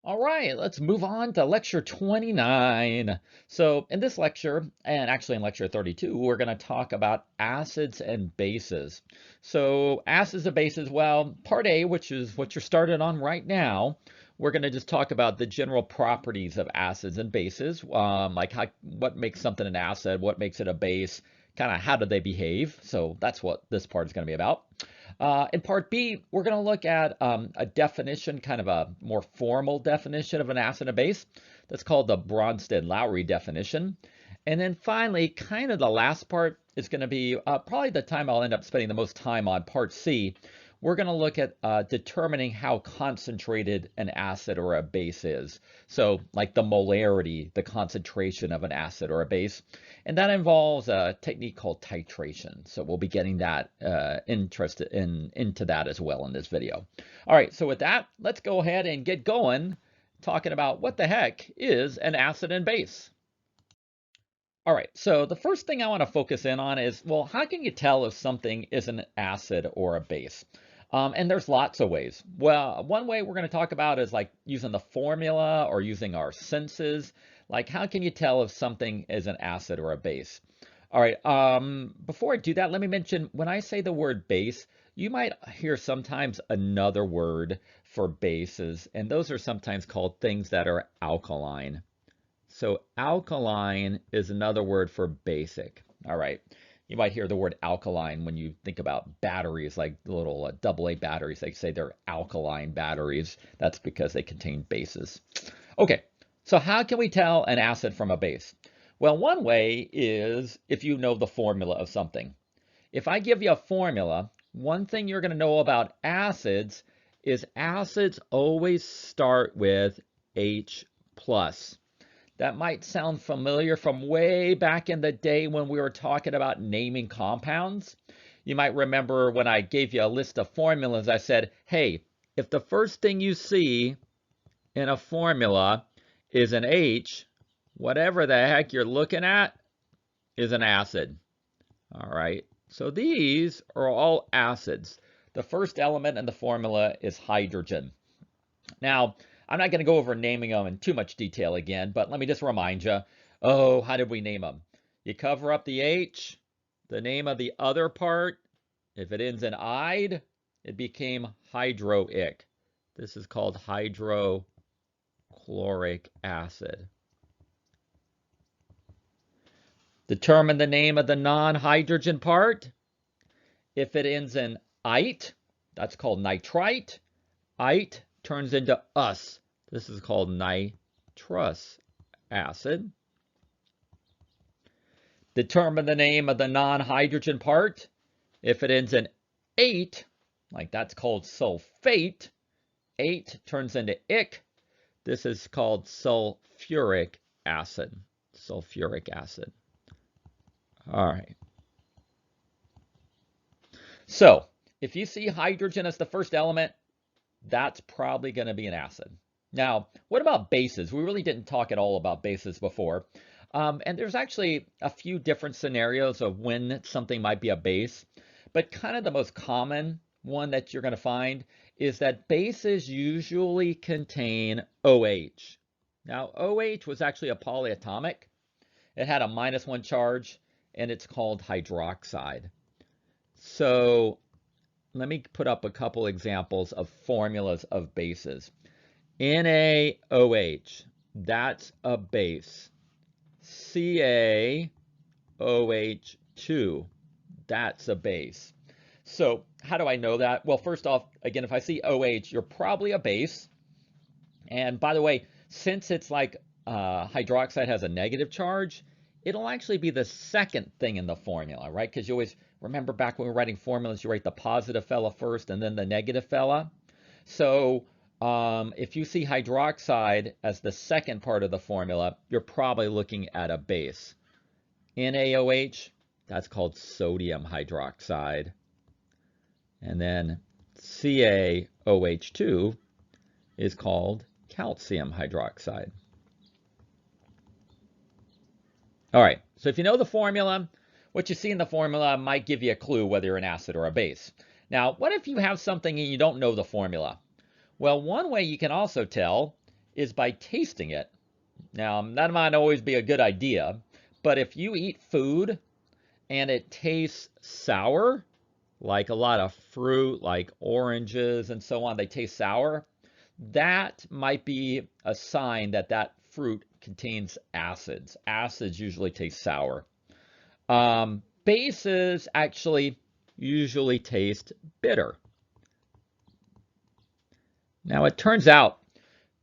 All right, let's move on to lecture 29. So in this lecture, and actually in lecture 32, we're going to talk about acids and bases. So acids and bases, well, part A, which is what you're started on right now, we're going to just talk about the general properties of acids and bases, like what makes something an acid, what makes it a base, kind of how do they behave. So that's what this part is going to be about. In part B, we're going to look at a definition, kind of a more formal definition of an acid and base. That's called the Bronsted-Lowry definition. And then finally, kind of the last part is going to be probably the time I'll end up spending the most time on part C. We're going to look at determining how concentrated an acid or a base is. So like the molarity, the concentration of an acid or a base. And that involves a technique called titration. So we'll be getting that into that as well in this video. All right, so with that, let's go ahead and get going talking about what the heck is an acid and base. All right, so the first thing I want to focus in on is, well, how can you tell if something is an acid or a base? And there's lots of ways. Well, one way we're going to talk about is like using the formula or using our senses. Like, how can you tell if something is an acid or a base? All right, before I do that, let me mention when I say the word base, you might hear sometimes another word for bases, and those are sometimes called things that are alkaline. So alkaline is another word for basic. All right. You might hear the word alkaline when you think about batteries, like the little AA batteries. They say they're alkaline batteries. That's because they contain bases. Okay, so how can we tell an acid from a base? Well, one way is if you know the formula of something. If I give you a formula, one thing you're going to know about acids is acids always start with H plus. That might sound familiar from way back in the day when we were talking about naming compounds. You might remember when I gave you a list of formulas, I said, hey, if the first thing you see in a formula is an H, whatever the heck you're looking at is an acid. All right, so these are all acids. The first element in the formula is hydrogen. Now, I'm not going to go over naming them in too much detail again, but let me just remind you, oh, how did we name them? You cover up the H, the name of the other part. If it ends in "ide," it became hydroic. This is called hydrochloric acid. Determine the name of the non-hydrogen part. If it ends in "ite," that's called nitrite. Ite turns into us. This is called nitrous acid. Determine the name of the non-hydrogen part. If it ends in ate, like that's called sulfate, ate turns into ic. This is called sulfuric acid. Sulfuric acid. All right. So if you see hydrogen as the first element, that's probably going to be an acid. Now, what about bases? We really didn't talk at all about bases before. And there's actually a few different scenarios of when something might be a base. But kind of the most common one that you're going to find is that bases usually contain OH. Now, OH was actually a polyatomic. It had a -1 charge, and it's called hydroxide. So let me put up a couple examples of formulas of bases. NaOH, that's a base. CaOH2, that's a base. So how do I know that? Well, first off, again, if I see OH, you're probably a base. And by the way, since it's like hydroxide has a negative charge, it'll actually be the second thing in the formula, right? Because you always remember back when we were writing formulas, you write the positive fella first and then the negative fella. So if you see hydroxide as the second part of the formula, you're probably looking at a base. NaOH, that's called sodium hydroxide. And then CaOH2 is called calcium hydroxide. All right, so if you know the formula, what you see in the formula might give you a clue whether you're an acid or a base. Now, what if you have something and you don't know the formula? Well, one way you can also tell is by tasting it. Now, that might always be a good idea, but if you eat food and it tastes sour, like a lot of fruit, like oranges and so on, they taste sour, that might be a sign that that fruit contains acids. Acids usually taste sour. Bases actually usually taste bitter. Now, it turns out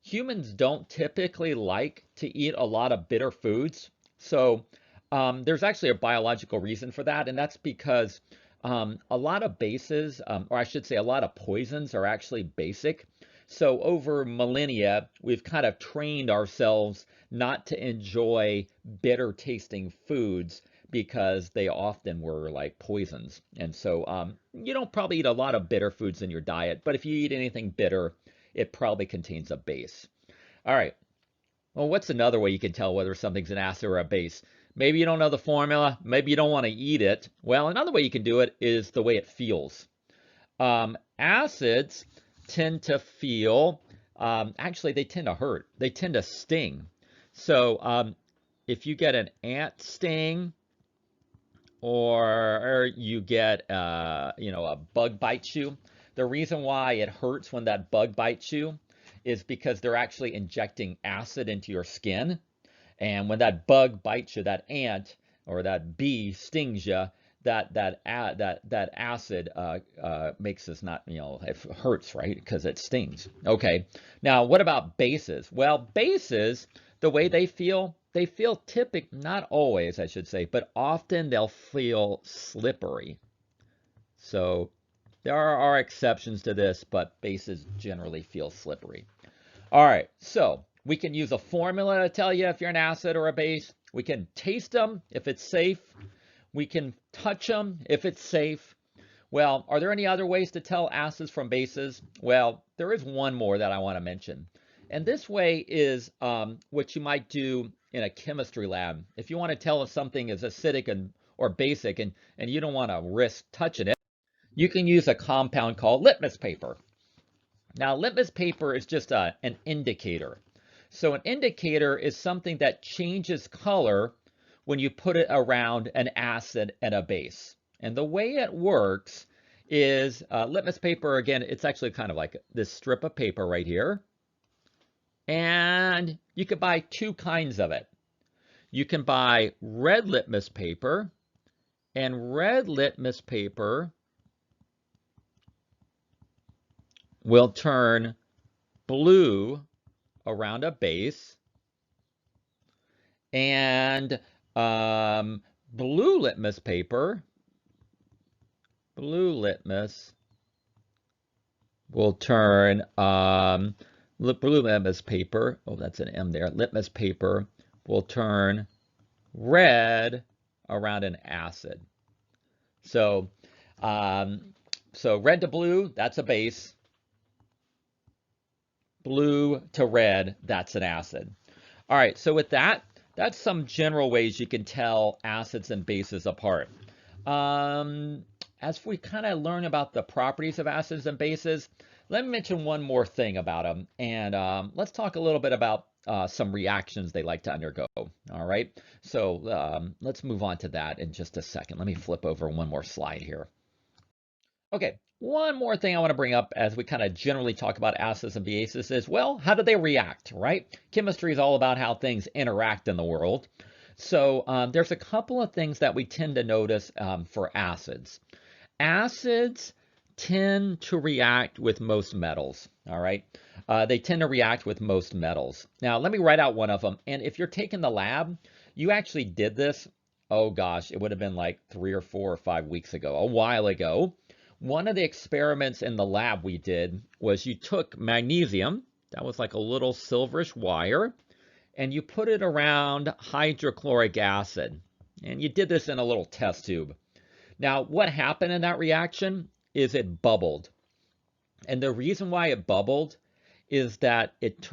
humans don't typically like to eat a lot of bitter foods. So there's actually a biological reason for that, and that's because a lot of bases, or I should say a lot of poisons are actually basic. So over millennia, we've kind of trained ourselves not to enjoy bitter tasting foods because they often were like poisons. And so you don't probably eat a lot of bitter foods in your diet, but if you eat anything bitter, it probably contains a base. All right. Well, what's another way you can tell whether something's an acid or a base? Maybe you don't know the formula. Maybe you don't want to eat it. Well, another way you can do it is the way it feels. Acids tend to feel, actually, they tend to hurt. They tend to sting. So if you get an ant sting or you get, a bug bites you, the reason why it hurts when that bug bites you is because they're actually injecting acid into your skin. And when that bug bites you, that ant or that bee stings you, that acid makes us not, it hurts, right? Because it stings. Okay. Now, what about bases? Well, bases, the way they feel not always, I should say, but often they'll feel slippery. So there are exceptions to this, but bases generally feel slippery. All right, so we can use a formula to tell you if you're an acid or a base. We can taste them if it's safe. We can touch them if it's safe. Well, are there any other ways to tell acids from bases? Well, there is one more that I want to mention. And this way is what you might do in a chemistry lab. If you want to tell if something is acidic or basic and you don't want to risk touching it, you can use a compound called litmus paper. Now, litmus paper is just an indicator. So an indicator is something that changes color when you put it around an acid and a base. And the way it works is litmus paper, again, it's actually kind of like this strip of paper right here. And you can buy two kinds of it. You can buy red litmus paper, and red litmus paper will turn blue around a base, and blue litmus will turn blue litmus paper, oh, that's an M there, litmus paper will turn red around an acid. So red to blue, that's a base. Blue to red, that's an acid. All right, so with that, that's some general ways you can tell acids and bases apart. As we kind of learn about the properties of acids and bases, let me mention one more thing about them, and let's talk a little bit about some reactions they like to undergo. All right, so let's move on to that in just a second. Let me flip over one more slide here. Okay, one more thing I want to bring up as we kind of generally talk about acids and bases is, well, how do they react, right? Chemistry is all about how things interact in the world. So there's a couple of things that we tend to notice for acids. Acids tend to react with most metals, all right? They tend to react with most metals. Now, let me write out one of them. And if you're taking the lab, you actually did this, oh gosh, it would have been like 3 or 4 or 5 weeks ago, a while ago. One of the experiments in the lab we did was you took magnesium, that was like a little silverish wire, and you put it around hydrochloric acid. And you did this in a little test tube. Now, what happened in that reaction is it bubbled. And the reason why it bubbled is that it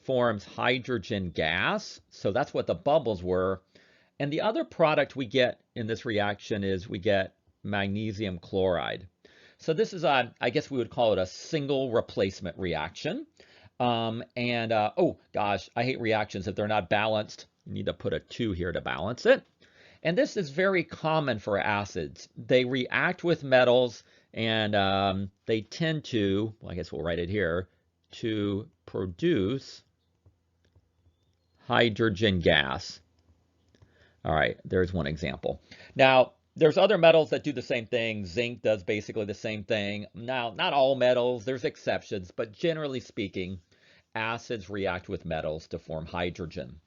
forms hydrogen gas. So that's what the bubbles were. And the other product we get in this reaction is we get magnesium chloride. So this is I guess we would call it a single replacement reaction. Oh gosh, I hate reactions if they're not balanced. You need to put a 2 here to balance it. And this is very common for acids. They react with metals and they tend to, well, I guess we'll write it here, to produce hydrogen gas. All right, there's one example. Now, there's other metals that do the same thing. Zinc does basically the same thing. Now, not all metals, there's exceptions, but generally speaking, acids react with metals to form hydrogen.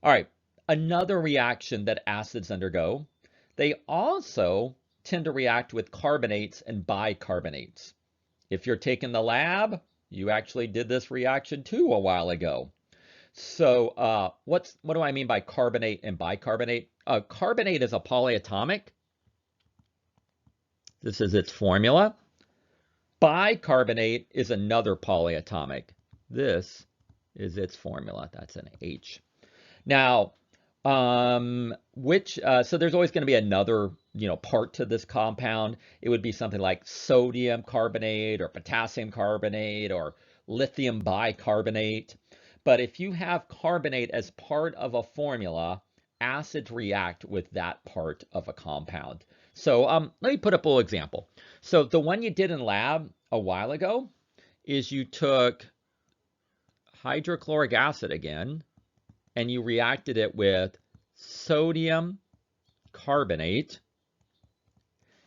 All right, another reaction that acids undergo, they also tend to react with carbonates and bicarbonates. If you're taking the lab, you actually did this reaction too a while ago. So what do I mean by carbonate and bicarbonate? Carbonate is a polyatomic. This is its formula. Bicarbonate is another polyatomic. This is its formula. That's an H. Now, so there's always going to be another, part to this compound. It would be something like sodium carbonate or potassium carbonate or lithium bicarbonate. But if you have carbonate as part of a formula, acids react with that part of a compound. So let me put up a little example. So the one you did in lab a while ago is you took hydrochloric acid again, and you reacted it with sodium carbonate.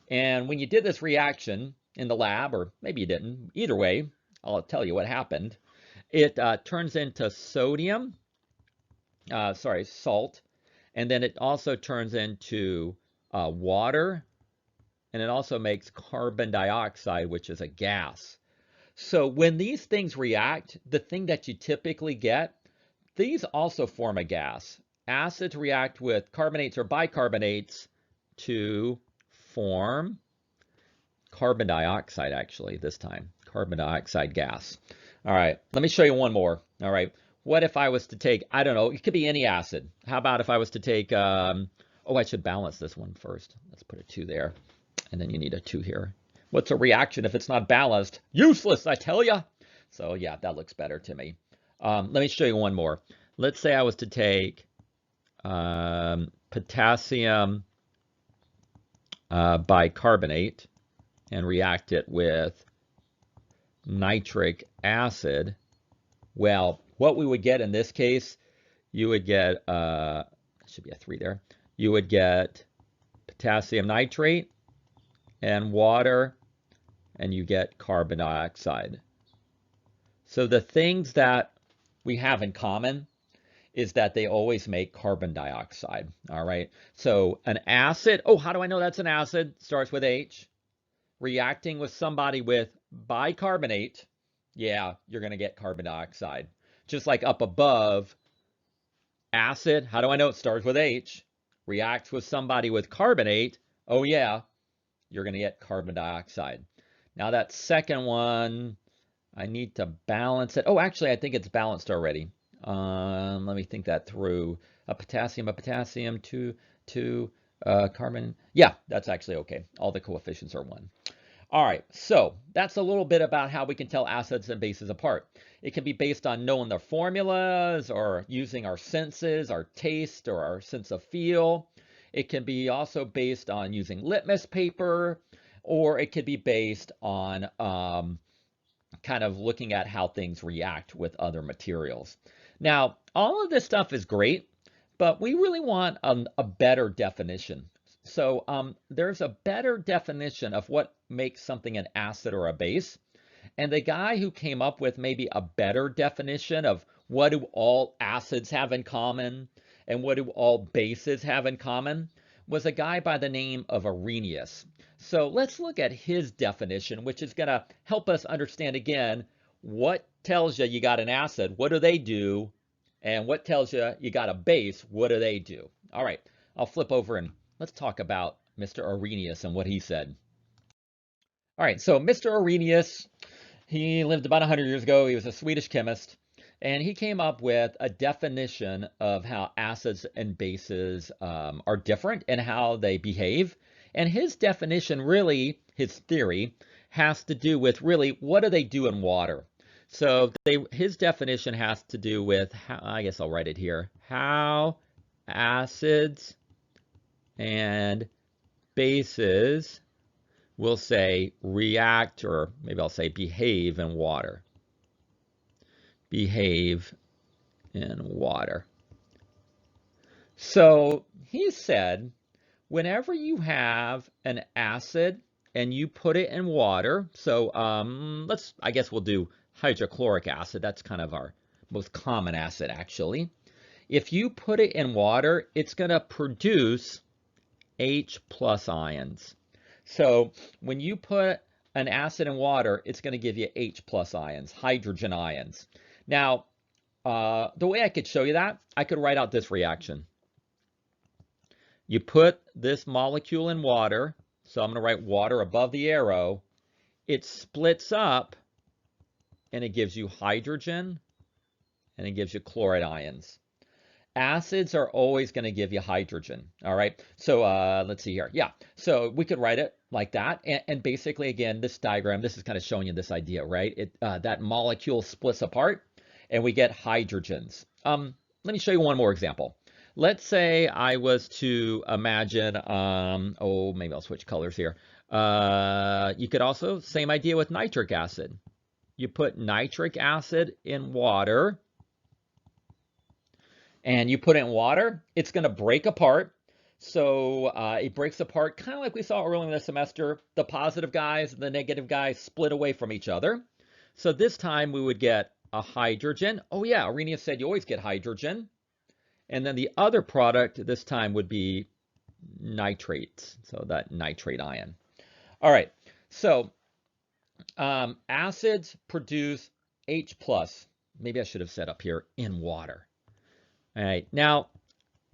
And when you did this reaction in the lab, or maybe you didn't, either way, I'll tell you what happened. It turns into salt, and then it also turns into water, and it also makes carbon dioxide, which is a gas. So when these things react, the thing that you typically get, these also form a gas. Acids react with carbonates or bicarbonates to form carbon dioxide, actually, this time. Carbon dioxide gas. All right, let me show you one more. All right, what if I was to take, I don't know, it could be any acid. How about if I was to take, I should balance this one first. Let's put a 2 there, and then you need a 2 here. What's a reaction if it's not balanced? Useless, I tell ya. So yeah, that looks better to me. Let me show you one more. Let's say I was to take potassium bicarbonate and react it with nitric acid. Well, what we would get in this case, you would get, should be a 3 there, you would get potassium nitrate and water, and you get carbon dioxide. So the things that we have in common is that they always make carbon dioxide, all right? So an acid, how do I know that's an acid? Starts with H. Reacting with somebody with bicarbonate, yeah, you're going to get carbon dioxide. Just like up above, acid, how do I know it starts with H? Reacts with somebody with carbonate, oh yeah, you're going to get carbon dioxide. Now that second one, I need to balance it. Oh, actually, I think it's balanced already. Let me think that through. A potassium, two, carbon. Yeah, that's actually okay. All the coefficients are 1. All right, so that's a little bit about how we can tell acids and bases apart. It can be based on knowing their formulas or using our senses, our taste, or our sense of feel. It can be also based on using litmus paper, or it could be based on kind of looking at how things react with other materials. Now, all of this stuff is great, but we really want a better definition. So there's a better definition of what makes something an acid or a base. And the guy who came up with maybe a better definition of what do all acids have in common and what do all bases have in common was a guy by the name of Arrhenius. So let's look at his definition, which is going to help us understand again what tells you got an acid, what do they do, and what tells you got a base, what do they do. All right, I'll flip over and let's talk about Mr. Arrhenius and what he said. All right, so Mr. Arrhenius, he lived about 100 years ago. He was a Swedish chemist, and he came up with a definition of how acids and bases are different and how they behave. And his definition really, his theory, has to do with really what do they do in water. So his definition has to do with how, I guess I'll write it here, how acids and bases will say react, or maybe I'll say behave in water. Behave in water. So he said, whenever you have an acid and you put it in water, so I guess we'll do hydrochloric acid. That's kind of our most common acid, actually. If you put it in water, it's going to produce H plus ions. So when you put an acid in water, it's going to give you H plus ions, hydrogen ions. Now, the way I could show you that, I could write out this reaction. You put this molecule in water, so I'm going to write water above the arrow. It splits up, and it gives you hydrogen, and it gives you chloride ions. Acids are always going to give you hydrogen, all right? So let's see here. Yeah, so we could write it like that. And basically, again, this diagram, this is kind of showing you this idea, right? That molecule splits apart, and we get hydrogens. Let me show you one more example. Let's say I was to imagine, maybe I'll switch colors here. You could also, same idea with nitric acid. You put nitric acid in water, and you put it in water, it's going to break apart. So it breaks apart kind of like we saw earlier in the semester. The positive guys and the negative guys split away from each other. So this time we would get a hydrogen. Oh yeah, Arrhenius said you always get hydrogen. And then the other product this time would be nitrates, so that nitrate ion. All right, so acids produce H+. Maybe I should have said up here, in water. All right, now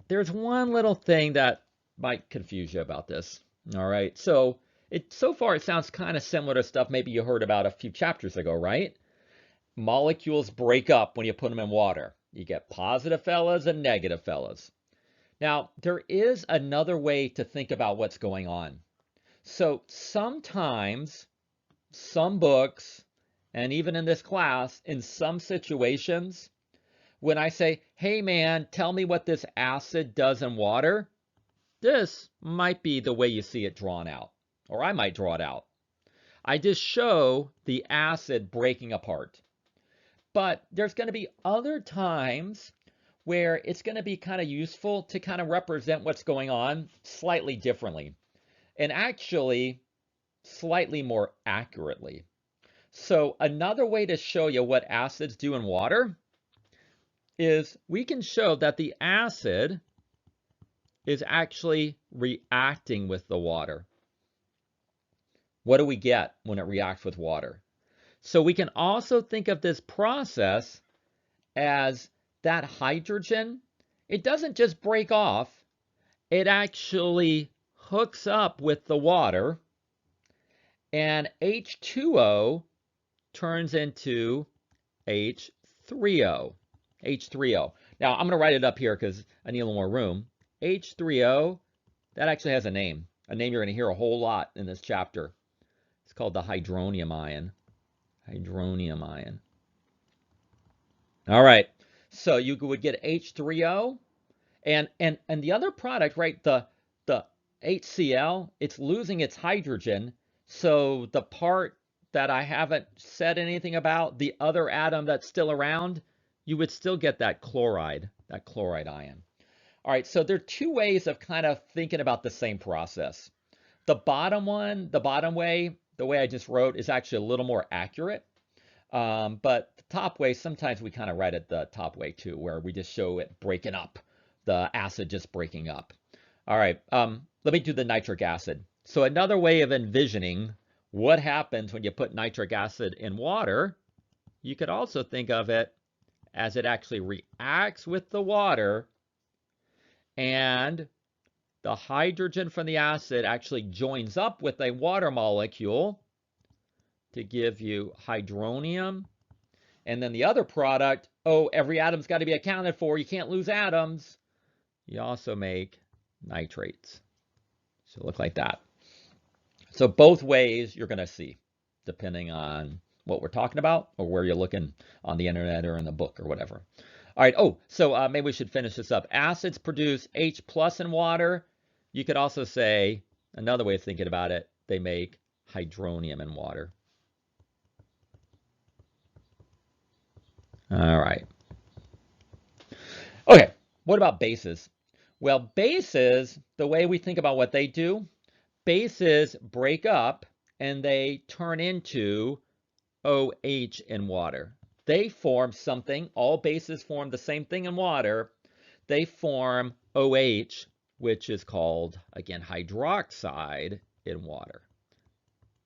there's one little thing that might confuse you about this. All right, so so far it sounds kind of similar to stuff maybe you heard about a few chapters ago, right? Molecules break up when you put them in water. You get positive fellas and negative fellas. Now, there is another way to think about what's going on. So sometimes, some books, and even in this class, in some situations, when I say, hey man, tell me what this acid does in water, this might be the way you see it drawn out, or I might draw it out. I just show the acid breaking apart. But there's going to be other times where it's going to be kind of useful to kind of represent what's going on slightly differently, and actually slightly more accurately. So another way to show you what acids do in water is we can show that the acid is actually reacting with the water. What do we get when it reacts with water? So we can also think of this process as that hydrogen, it doesn't just break off, it actually hooks up with the water, and H2O turns into H3O. H3O. Now, I'm going to write it up here because I need a little more room. H3O, that actually has a name you're going to hear a whole lot in this chapter. It's called the hydronium ion. Hydronium ion. All right, so you would get H3O, and the other product, right, the HCl, it's losing its hydrogen, so the part that I haven't said anything about, the other atom that's still around, you would still get that chloride ion. All right, so there are two ways of kind of thinking about the same process. The bottom one, the bottom way, the way I just wrote, is actually a little more accurate. But the top way, sometimes we kind of write it the top way too, where we just show it breaking up, the acid just breaking up. All right, let me do the nitric acid. So another way of envisioning what happens when you put nitric acid in water, you could also think of it as it actually reacts with the water, and the hydrogen from the acid actually joins up with a water molecule to give you hydronium. And then the other product, every atom's got to be accounted for. You can't lose atoms. You also make nitrates. So look like that. So both ways you're going to see, depending on what we're talking about or where you're looking on the internet or in the book or whatever. All right. Oh, so maybe we should finish this up. Acids produce H plus in water. You could also say, another way of thinking about it, they make hydronium in water. All right. Okay. What about bases? Well, bases, the way we think about what they do, bases break up and they turn into OH in water. They form something. All bases form the same thing in water. They form OH, which is called, again, hydroxide in water.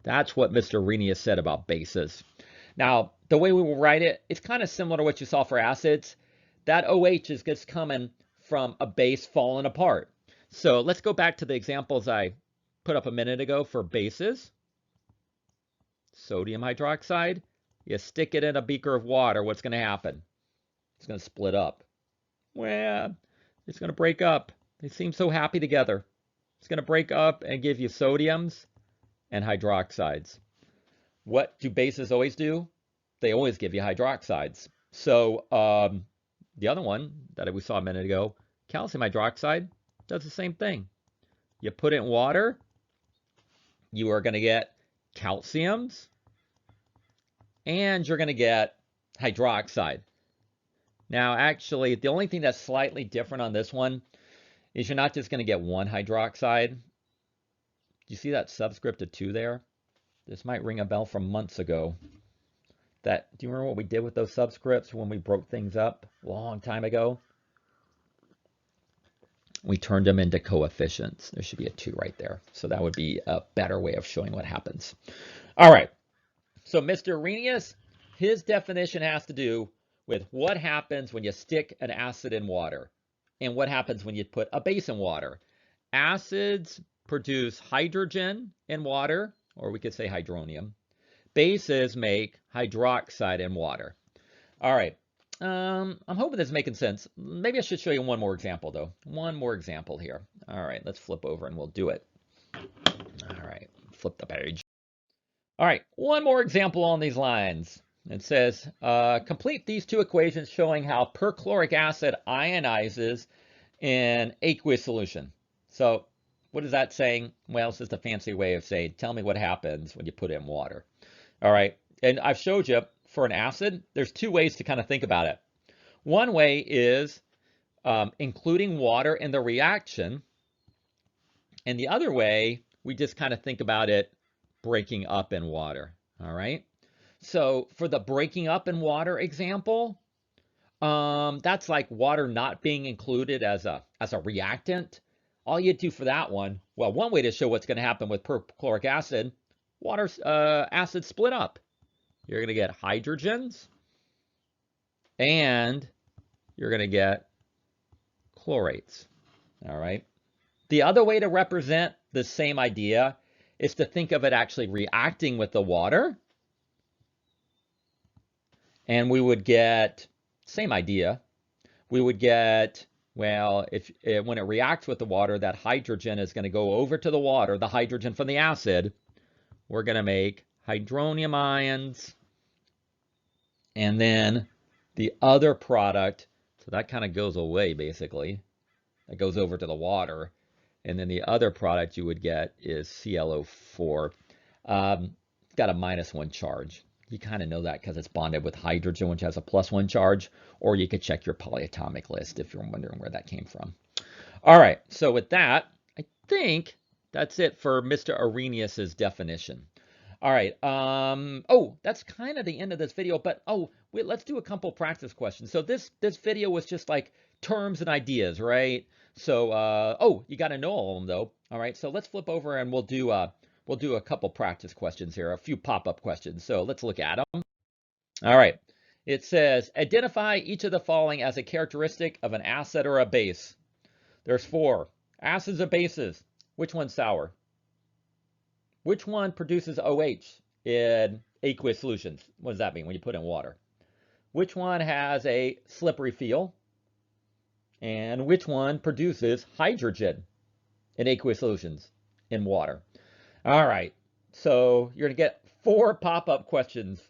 That's what Mr. Arrhenius said about bases. Now, the way we will write it, it's kind of similar to what you saw for acids. That OH is just coming from a base falling apart. So let's go back to the examples I put up a minute ago for bases. Sodium hydroxide, you stick it in a beaker of water, what's going to happen? It's going to split up. Well, it's going to break up. They seem so happy together. It's going to break up and give you sodiums and hydroxides. What do bases always do? They always give you hydroxides. So the other one that we saw a minute ago, calcium hydroxide, does the same thing. You put it in water, you are going to get calciums, and you're going to get hydroxide. Now, actually, the only thing that's slightly different on this one is you're not just going to get one hydroxide. Do you see that subscript of 2 there? This might ring a bell from months ago. Do you remember what we did with those subscripts when we broke things up a long time ago? We turned them into coefficients. There should be a 2 right there. So that would be a better way of showing what happens. All right. So Mr. Arrhenius, his definition has to do with what happens when you stick an acid in water and what happens when you put a base in water. Acids produce hydrogen in water, or we could say hydronium. Bases make hydroxide in water. All right. I'm hoping this is making sense. Maybe I should show you one more example, though. One more example here. All right, let's flip over and we'll do it. All right, flip the page. All right, one more example on these lines. It says, complete these 2 equations showing how perchloric acid ionizes in aqueous solution. So what is that saying? Well, it's just a fancy way of saying, tell me what happens when you put it in water. All right, and I've showed you for an acid, there's 2 ways to kind of think about it. One way is including water in the reaction, and the other way, we just kind of think about it breaking up in water. All right, so for the breaking up in water example, that's like water not being included as a reactant. All you do for that one, well, one way to show what's going to happen with perchloric acid, acids split up. You're going to get hydrogens, and you're going to get chlorates. All right. The other way to represent the same idea is to think of it actually reacting with the water. And we would get, same idea, we would get, well, when it reacts with the water, that hydrogen is going to go over to the water, the hydrogen from the acid. We're going to make hydronium ions. And then the other product, so that kind of goes away basically. That goes over to the water. And then the other product you would get is ClO4. It's got a -1 charge. You kind of know that because it's bonded with hydrogen, which has a +1 charge. Or you could check your polyatomic list if you're wondering where that came from. All right, so with that, I think that's it for Mr. Arrhenius's definition. All right. Oh, that's kind of the end of this video, but wait, let's do a couple practice questions. So this video was just like terms and ideas, right? So you got to know all of them though. All right. So let's flip over and we'll do a couple practice questions here, a few pop-up questions. So let's look at them. All right. It says identify each of the following as a characteristic of an acid or a base. There's 4 acids or bases. Which one's sour? Which one produces OH in aqueous solutions? What does that mean when you put in water? Which one has a slippery feel? And which one produces hydrogen in aqueous solutions in water? All right, so you're going to get 4 pop-up questions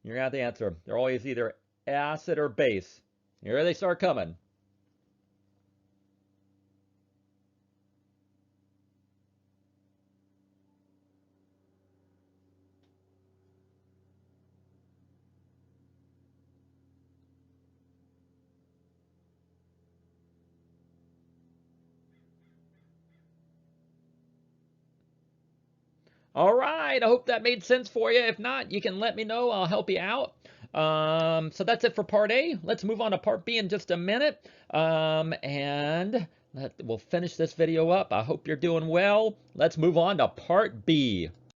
You're gonna have to answer. They're always either acid or base. Here they start coming. All right, I hope that made sense for you. If not, you can let me know. I'll help you out. So that's it for part A. Let's move on to part B in just a minute. We'll finish this video up. I hope you're doing well. Let's move on to part B.